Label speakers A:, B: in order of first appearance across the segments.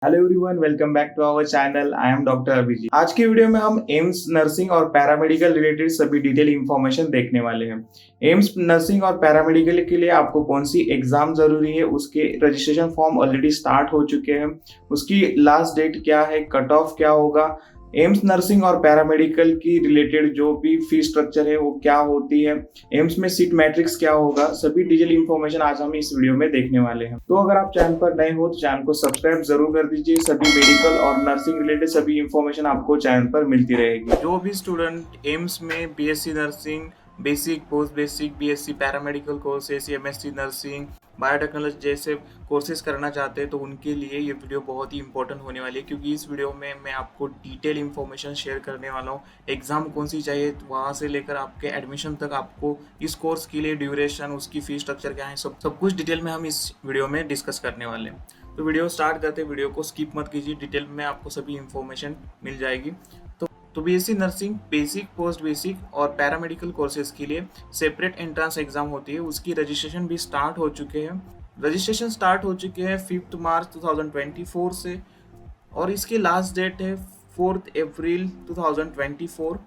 A: Hello everyone, welcome back to our channel. I am doctor Abhijeet. आज की video में हम एम्स नर्सिंग और पैरामेडिकल रिलेटेड सभी डिटेल इंफॉर्मेशन देखने वाले हैं। एम्स नर्सिंग और पैरामेडिकल के लिए आपको कौन सी एग्जाम जरूरी है, उसके रजिस्ट्रेशन फॉर्म ऑलरेडी स्टार्ट हो चुके हैं, उसकी लास्ट डेट क्या है, कट ऑफ क्या होगा, एम्स नर्सिंग और पैरामेडिकल की रिलेटेड जो भी फीस स्ट्रक्चर है वो क्या होती है, एम्स में सीट मैट्रिक्स क्या होगा, सभी डिटेल इंफॉर्मेशन आज हम इस वीडियो में देखने वाले हैं। तो अगर आप चैनल पर नए हो तो चैनल को सब्सक्राइब जरूर कर दीजिए। सभी मेडिकल और नर्सिंग रिलेटेड सभी इंफॉर्मेशन आपको चैनल पर मिलती रहेगी। जो भी स्टूडेंट एम्स में BSc nursing, basic, post basic, BSc paramedical courses, MSc nursing, biotechnology जैसे कोर्सेज करना चाहते हैं तो उनके लिए ये वीडियो बहुत ही इंपॉर्टेंट होने वाली है, क्योंकि इस वीडियो में मैं आपको डिटेल इंफॉर्मेशन शेयर करने वाला हूँ। एग्जाम कौन सी चाहिए वहाँ से लेकर आपके एडमिशन तक, आपको इस कोर्स के लिए ड्यूरेशन, उसकी फीस स्ट्रक्चर क्या है, सब कुछ डिटेल में हम इस वीडियो में डिस्कस करने वाले हैं। तो वीडियो स्टार्ट करते हैं, वीडियो को स्किप मत कीजिए, डिटेल में आपको सभी इंफॉर्मेशन मिल जाएगी। तो BSc nursing basic, post basic और पैरामेडिकल कोर्सेज के लिए सेपरेट एंट्रेंस एग्जाम होती है। उसकी रजिस्ट्रेशन भी स्टार्ट हो चुके हैं। रजिस्ट्रेशन स्टार्ट हो चुके हैं 5 मार्च 2024 से, और इसकी लास्ट डेट है 4 अप्रैल 2024।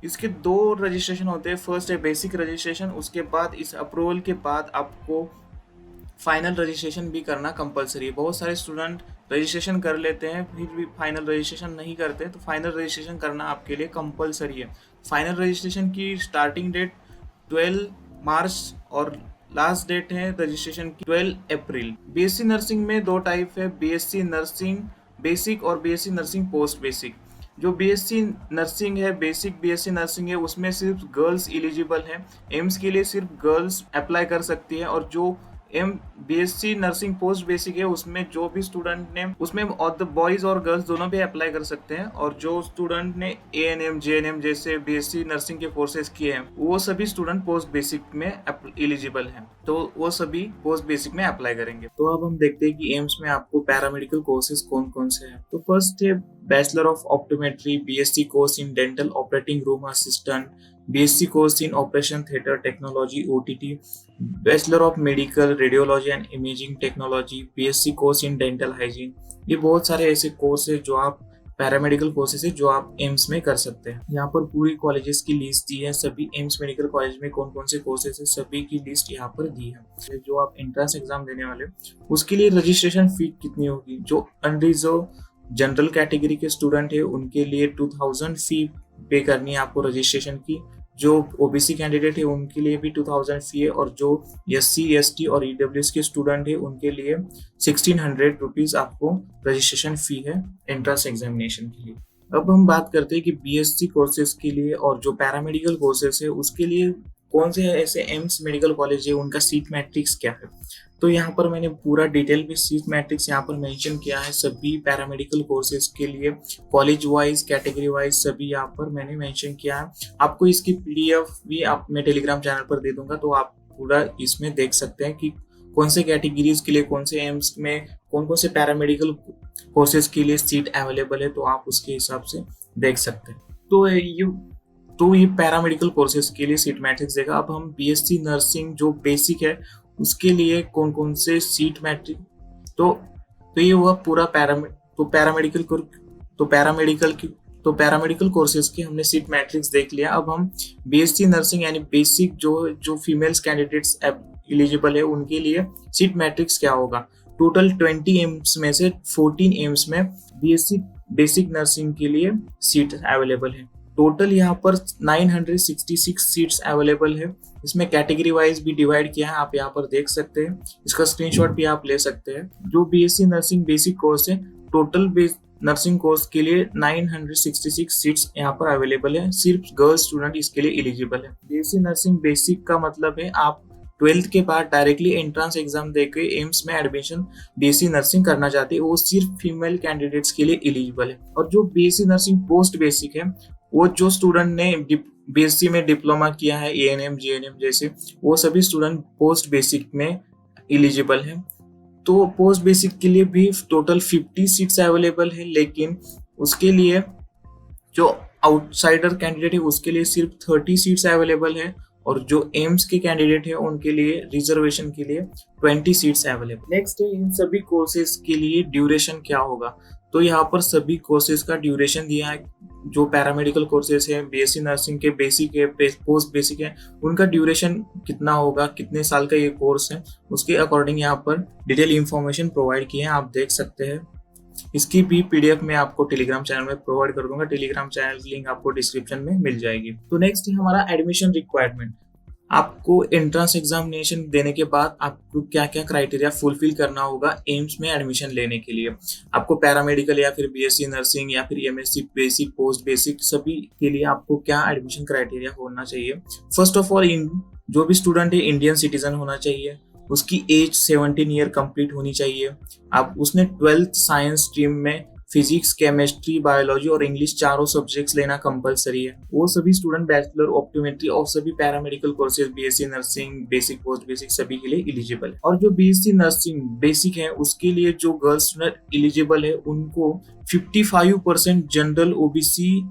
A: इसके दो रजिस्ट्रेशन होते हैं। फर्स्ट है बेसिक रजिस्ट्रेशन, उसके बाद इस अप्रूवल के बाद आपको फाइनल रजिस्ट्रेशन भी करना कंपलसरी है। बहुत सारे स्टूडेंट रजिस्ट्रेशन कर लेते हैं फिर भी फाइनल रजिस्ट्रेशन नहीं करते, तो फाइनल रजिस्ट्रेशन करना आपके लिए कंपलसरी है। फाइनल रजिस्ट्रेशन की स्टार्टिंग डेट 12 मार्च और लास्ट डेट है रजिस्ट्रेशन की 12 अप्रैल। बीएससी नर्सिंग में दो टाइप है, बीएससी नर्सिंग बेसिक और बीएससी नर्सिंग पोस्ट बेसिक। जो बीएससी नर्सिंग है, बेसिक बीएससी नर्सिंग है, उसमें सिर्फ गर्ल्स एलिजिबल है। एम्स के लिए सिर्फ गर्ल्स अप्लाई कर सकती है, और जो बीएससी नर्सिंग पोस्ट बेसिक है उसमें जो भी स्टूडेंट ने, उसमें बॉयज और गर्ल्स दोनों भी अप्लाई कर सकते हैं। और जो स्टूडेंट ने एएनएम जेएनएम जैसे बीएससी नर्सिंग के कोर्सेज किए हैं वो सभी स्टूडेंट पोस्ट बेसिक में एलिजिबल हैं, तो वो सभी पोस्ट बेसिक में अप्लाई करेंगे। तो अब हम देखते हैं कि एम्स में आपको पैरामेडिकल कोर्सेज कौन कौन से हैं। तो फर्स्ट है bachelor of optometry, BSc course in dental operating room assistant, BSc course in Operation Theatre Technology OTT, Bachelor of Medical Radiology and Imaging Technology, BSc course in Dental Hygiene। ये बहुत सारे ऐसे कोर्स है जो आप paramedical courses है जो आप एम्स में कर सकते हैं। यहाँ पर पूरी कॉलेजेस की लिस्ट दी है, सभी एम्स मेडिकल कॉलेज में कौन कौन से कोर्सेज है सभी की लिस्ट यहाँ पर दी है। जो आप एंट्रेंस एग्जाम देने वाले उसके लिए रजिस्ट्रेशन फी कितनी होगी। जो अनरिजर्व जनरल कैटेगरी के स्टूडेंट है उनके लिए 2000 फी पे करनी है आपको रजिस्ट्रेशन की। जो ओबीसी कैंडिडेट है उनके लिए भी 2000 फी है, और जो SC ST और EWS के स्टूडेंट है उनके लिए 1600 रुपीज आपको रजिस्ट्रेशन फी है एंट्रेंस एग्जामिनेशन के लिए। अब हम बात करते हैं कि बीएससी कोर्सेज के लिए और जो पैरामेडिकल कोर्सेज है उसके लिए कौन से ऐसे एम्स मेडिकल कॉलेज है, उनका सीट मैट्रिक्स क्या है। तो यहाँ पर मैंने पूरा डिटेल में सीट मैट्रिक्स यहाँ पर मेंशन किया है सभी पैरामेडिकल कोर्सेज के लिए, कॉलेज वाइज, कैटेगरी वाइज सभी यहाँ पर मैंने मेंशन किया है। आपको इसकी PDF भी मैं टेलीग्राम चैनल पर दे दूंगा, तो आप पूरा इसमें देख सकते हैं कि कौन से कैटेगरीज के लिए, कौन से एम्स में कौन कौन से पैरामेडिकल कोर्सेज के लिए सीट अवेलेबल है, तो आप उसके हिसाब से देख सकते हैं। तो ये पैरामेडिकल कोर्सेज के लिए सीट मैट्रिक्स देगा। अब हम बीएससी नर्सिंग जो बेसिक है उसके लिए कौन कौन से सीट मैट्रिक, तो ये हुआ पूरा पैरामेडिकल कोर्सेज के हमने सीट मैट्रिक्स देख लिया। अब हम बीएससी नर्सिंग यानी बेसिक जो फीमेल्स कैंडिडेट्स एलिजिबल है उनके लिए सीट मैट्रिक्स क्या होगा। टोटल 20 एम्स में से 14 एम्स में बीएससी बेसिक नर्सिंग के लिए सीट अवेलेबल है। टोटल यहाँ पर 966 सीट्स अवेलेबल है। इसमें कैटेगरी वाइज भी डिवाइड किया है, आप यहाँ पर देख सकते हैं, इसका स्क्रीनशॉट भी आप ले सकते हैं। जो बीएससी नर्सिंग बेसिक कोर्स है, टोटल नर्सिंग कोर्स के लिए 966 सीट्स यहाँ पर अवेलेबल है। सिर्फ गर्ल्स स्टूडेंट इसके लिए एलिजिबल है। बीएससी नर्सिंग बेसिक का मतलब है आप 12th के बाद डायरेक्टली एंट्रेंस एग्जाम देके एम्स में एडमिशन बीएससी नर्सिंग करना चाहते हैं, वो सिर्फ फीमेल कैंडिडेट्स के लिए एलिजिबल है। और जो बीएससी नर्सिंग पोस्ट बेसिक है, वो जो स्टूडेंट ने बीएससी में डिप्लोमा किया है, एएनएम जेएनएम जैसे, वो सभी स्टूडेंट पोस्ट बेसिक में एलिजिबल है। तो पोस्ट बेसिक के लिए भी टोटल 50 सीट्स अवेलेबल है, लेकिन उसके लिए जो आउटसाइडर कैंडिडेट है उसके लिए सिर्फ 30 सीट्स अवेलेबल है, और जो एम्स के कैंडिडेट है उनके लिए रिजर्वेशन के लिए 20 सीट्स अवेलेबल। नेक्स्ट है इन सभी कोर्सेज के लिए ड्यूरेशन क्या होगा। तो यहाँ पर सभी कोर्सेज का ड्यूरेशन दिया है। जो पैरामेडिकल कोर्सेज है, बीएससी नर्सिंग के बेसिक है, पोस्ट बेसिक है, उनका ड्यूरेशन कितना होगा, कितने साल का ये कोर्स है, उसके अकॉर्डिंग यहाँ पर डिटेल इंफॉर्मेशन प्रोवाइड की है, आप देख सकते हैं। इसकी भी पीडीएफ मैं आपको टेलीग्राम चैनल में प्रोवाइड कर दूंगा। टेलीग्राम चैनल की लिंक आपको डिस्क्रिप्शन में मिल जाएगी। तो नेक्स्ट है हमारा एडमिशन रिक्वायरमेंट। आपको एंट्रेंस एग्जामिनेशन देने के बाद आपको क्या क्या क्राइटेरिया फुलफिल करना होगा एम्स में एडमिशन लेने के लिए। आपको पैरामेडिकल या फिर बीएससी नर्सिंग या फिर एमएससी बेसिक, पोस्ट बेसिक, सभी के लिए आपको क्या एडमिशन क्राइटेरिया होना चाहिए। फर्स्ट ऑफ ऑल, जो भी स्टूडेंट है इंडियन सिटीजन होना चाहिए, उसकी एज 17 ईयर कंप्लीट होनी चाहिए। आप उसने 12th साइंस स्ट्रीम में फिजिक्स, केमिस्ट्री, बायोलॉजी और इंग्लिश चारों सब्जेक्ट्स लेना कंपलसरी है। वो सभी स्टूडेंट बैचलर ऑप्टोमेट्री और सभी paramedical courses, BSc nursing basic, post basic, सभी के लिए एलिजिबल है। और जो बीएससी नर्सिंग बेसिक है उसके लिए जो गर्ल्स स्टूडेंट एलिजिबल है उनको 55% जनरल, ओबीसी,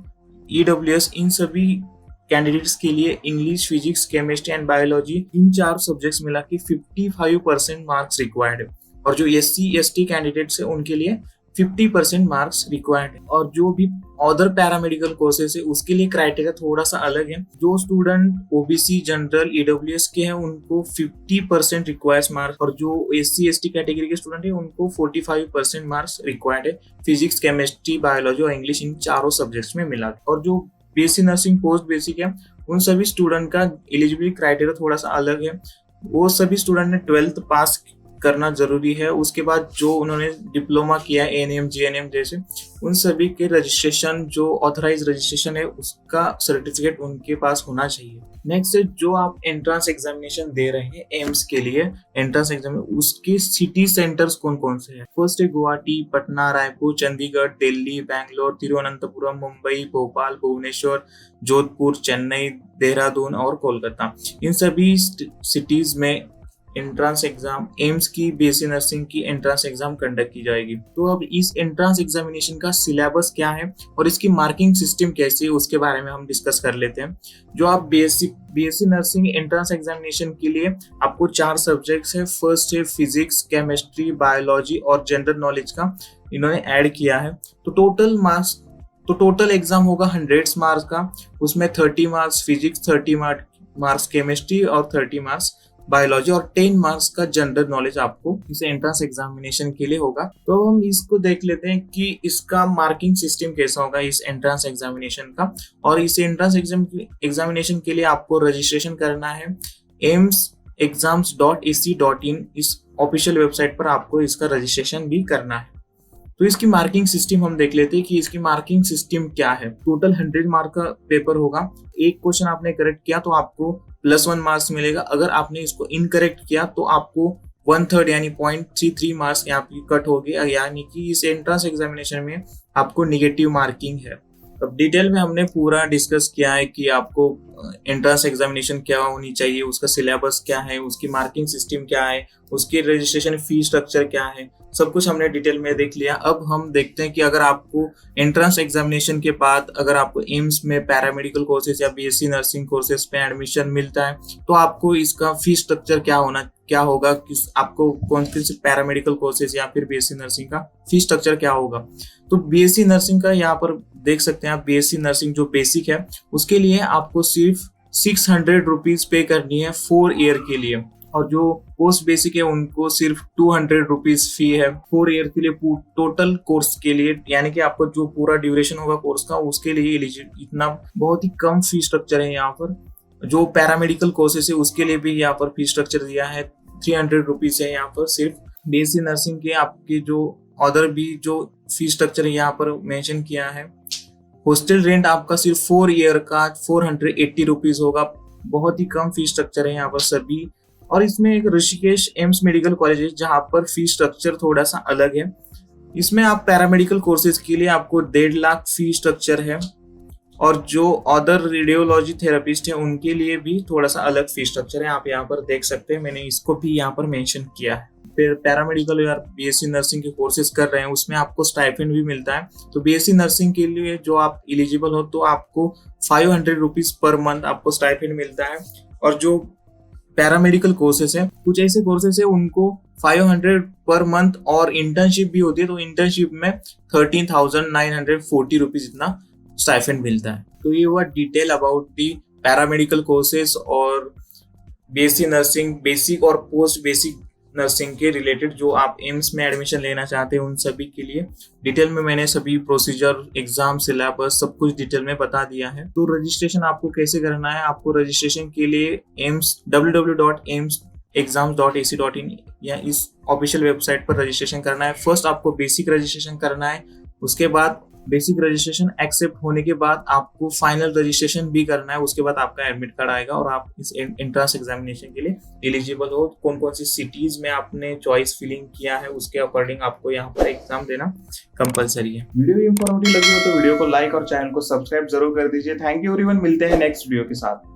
A: ईडब्ल्यूएस, इन सभी कैंडिडेट्स के लिए English, physics, chemistry and biology, in 4 subjects मिला के 55% मार्क्स रिक्वायर्ड है। और जो एससी एसटी कैंडिडेट्स है उनके लिए 50% मार्क्स रिक्वायर्ड है। और जो भी अदर पैरामेडिकल कोर्सेज है उसके लिए क्राइटेरिया थोड़ा सा अलग है। जो स्टूडेंट ओबीसी, जनरल, ईडब्ल्यूएस के हैं उनको 50% रिक्वायर्स मार्क्स, और जो एससी एसटी कैटेगरी के स्टूडेंट है उनको 45% मार्क्स रिक्वायर्ड है फिजिक्स, केमिस्ट्री, बायोलॉजी और इंग्लिश, इन चारों सब्जेक्ट्स में मिला। और जो बीएससी नर्सिंग पोस्ट बेसिक है उन सभी स्टूडेंट का एलिजिबिलिटी क्राइटेरिया थोड़ा सा अलग है। वो सभी स्टूडेंट ने 12th पास करना जरूरी है। उसके बाद जो उन्होंने डिप्लोमा किया है, एएनएम, जीएनएम जैसे, उन सभी के रजिस्ट्रेशन, जो ऑथराइज रजिस्ट्रेशन है उसका सर्टिफिकेट उनके पास होना चाहिए। नेक्स्ट है जो आप एंट्रेंस एग्जामिनेशन दे रहे हैं एम्स के लिए, एंट्रेंस एग्जाम, उसके सिटी सेंटर्स कौन कौन से हैं। फर्स्ट है गुवाहाटी, पटना, रायपुर, चंडीगढ़, दिल्ली, बैंगलोर, तिरुवनंतपुरम, मुंबई, भोपाल, भुवनेश्वर, जोधपुर, चेन्नई, देहरादून और कोलकाता। इन सभी सिटीज में एंट्रेंस एग्जाम, एम्स की बीएससी नर्सिंग की एंट्रेंस एग्जाम कंडक्ट की जाएगी। तो अब इस एंट्रेंस एग्जामिनेशन का सिलेबस क्या है और इसकी मार्किंग सिस्टम कैसी है उसके बारे में हम डिस्कस कर लेते हैं। जो आप बीएससी नर्सिंग एंट्रेंस एग्जामिनेशन के लिए आपको 4 सब्जेक्ट्स है। फर्स्ट है फिजिक्स, केमिस्ट्री, बायोलॉजी और जनरल नॉलेज का इन्होंने ऐड किया है। तो टोटल एग्जाम होगा 100 मार्क्स का। उसमें 30 मार्क्स फिजिक्स, 30 मार्क्स केमिस्ट्री और 30 मार्क्स बायोलॉजी और 10 मार्क्स का जनरल नॉलेज आपको इस एंट्रेंस एग्जामिनेशन के लिए होगा। तो हम इसको देख लेते हैं कि इसका मार्किंग सिस्टम कैसा होगा इस एंट्रेंस एग्जामिनेशन का। और इस एंट्रेंस एग्जामिनेशन के लिए आपको रजिस्ट्रेशन करना है aimsexams.ac.in, इस ऑफिशियल वेबसाइट पर आपको इसका रजिस्ट्रेशन भी करना है। तो इसकी मार्किंग सिस्टम हम देख लेते हैं कि इसकी मार्किंग सिस्टम क्या है। टोटल 100 मार्क का पेपर होगा। एक क्वेश्चन आपने करेक्ट किया तो आपको +1 मार्क्स मिलेगा। अगर आपने इसको इनकरेक्ट किया तो आपको 1/3 यानी 0.33 मार्क्स यहाँ पे कट हो गया। यानी कि इस एंट्रेंस एग्जामिनेशन में आपको निगेटिव मार्किंग है। अब डिटेल में हमने पूरा डिस्कस किया है कि आपको एंट्रेंस एग्जामिनेशन क्या होनी चाहिए, उसका सिलेबस क्या है, उसकी मार्किंग सिस्टम क्या है, उसकी रजिस्ट्रेशन फी स्ट्रक्चर क्या है, सब कुछ हमने डिटेल में देख लिया। अब हम देखते हैं कि अगर आपको एंट्रेंस एग्जामिनेशन के बाद अगर आपको एम्स में पैरामेडिकल कोर्सेज या बीएससी नर्सिंग कोर्सेज पे एडमिशन मिलता है तो आपको इसका फी स्ट्रक्चर क्या होगा, आपको कौन से पैरामेडिकल कोर्सेज या फिर बीएससी नर्सिंग का फी स्ट्रक्चर क्या होगा। तो बीएससी नर्सिंग का यहाँ पर देख सकते हैं आप, बीएससी नर्सिंग जो बेसिक है उसके लिए आपको सिर्फ 600 रुपीज पे करनी है 4 ईयर के लिए। और जो पोस्ट बेसिक है उनको सिर्फ 200 रुपीज फी है 4 ईयर के लिए टोटल कोर्स के लिए। यानी कि आपको जो पूरा ड्यूरेशन होगा कोर्स का उसके लिए एलिजिबल, इतना बहुत ही कम फी स्ट्रक्चर है यहाँ पर। जो पैरामेडिकल कोर्सेस है उसके लिए भी यहाँ पर फी स्ट्रक्चर दिया है 300 रुपीज है यहाँ पर सिर्फ। बीएससी नर्सिंग के आपके जो अदर भी जो फी स्ट्रक्चर है यहाँ पर मेंशन किया है। हॉस्टल रेंट आपका सिर्फ 4 ईयर का 480 रुपीज होगा। बहुत ही कम फी स्ट्रक्चर है यहाँ पर सभी। और इसमें एक ऋषिकेश एम्स मेडिकल कॉलेज है जहाँ पर फी स्ट्रक्चर थोड़ा सा अलग है। इसमें आप पैरामेडिकल कोर्सेज के लिए आपको 1.5 लाख फी स्ट्रक्चर है। और जो अदर रेडियोलॉजी थेरेपिस्ट है उनके लिए भी थोड़ा सा अलग फी स्ट्रक्चर है। आप यहाँ पर देख सकते हैं, मैंने इसको भी यहाँ पर मेंशन किया है। फिर पैरामेडिकल या बीएससी नर्सिंग के कोर्सेज कर रहे हैं उसमें आपको स्टाइपेंड भी मिलता है। तो बीएससी नर्सिंग के लिए जो आप एलिजिबल हो तो आपको 500 रुपीज पर मंथ आपको स्टाइपेंड मिलता है। और जो पैरामेडिकल कोर्सेस है, कुछ ऐसे कोर्सेस है उनको 500 पर मंथ और इंटर्नशिप भी होती है, तो इंटर्नशिप में 13,940 रुपीज इतना स्टाइफेंड मिलता है। तो ये हुआ detail about the paramedical courses और बीएससी नर्सिंग, बेसिक और पोस्ट बेसिक नर्सिंग के रिलेटेड जो आप एम्स में एडमिशन लेना चाहते हैं उन सभी के लिए डिटेल में मैंने सभी प्रोसीजर, एग्जाम, सिलेबस सब कुछ डिटेल में बता दिया है। तो रजिस्ट्रेशन आपको कैसे करना है, आपको रजिस्ट्रेशन के लिए एम्स www.aimsexams.ac.in या इस ऑफिशियल वेबसाइट पर रजिस्ट्रेशन करना है। फर्स्ट आपको बेसिक रजिस्ट्रेशन करना है, उसके बाद बेसिक रजिस्ट्रेशन एक्सेप्ट होने के बाद आपको फाइनल रजिस्ट्रेशन भी करना है। उसके बाद आपका एडमिट कार्ड आएगा और आप इस एंट्रेंस एग्जामिनेशन के लिए एलिजिबल हो। कौन कौन सी सिटीज में आपने चॉइस फिलिंग किया है उसके अकॉर्डिंग आपको यहाँ पर एग्जाम देना कंपलसरी है। वीडियो इंफॉर्मेटिव लगी हो तो वीडियो को लाइक और चैनल को सब्सक्राइब जरूर कर दीजिए। थैंक यू एवरीवन, मिलते हैं नेक्स्ट वीडियो के साथ।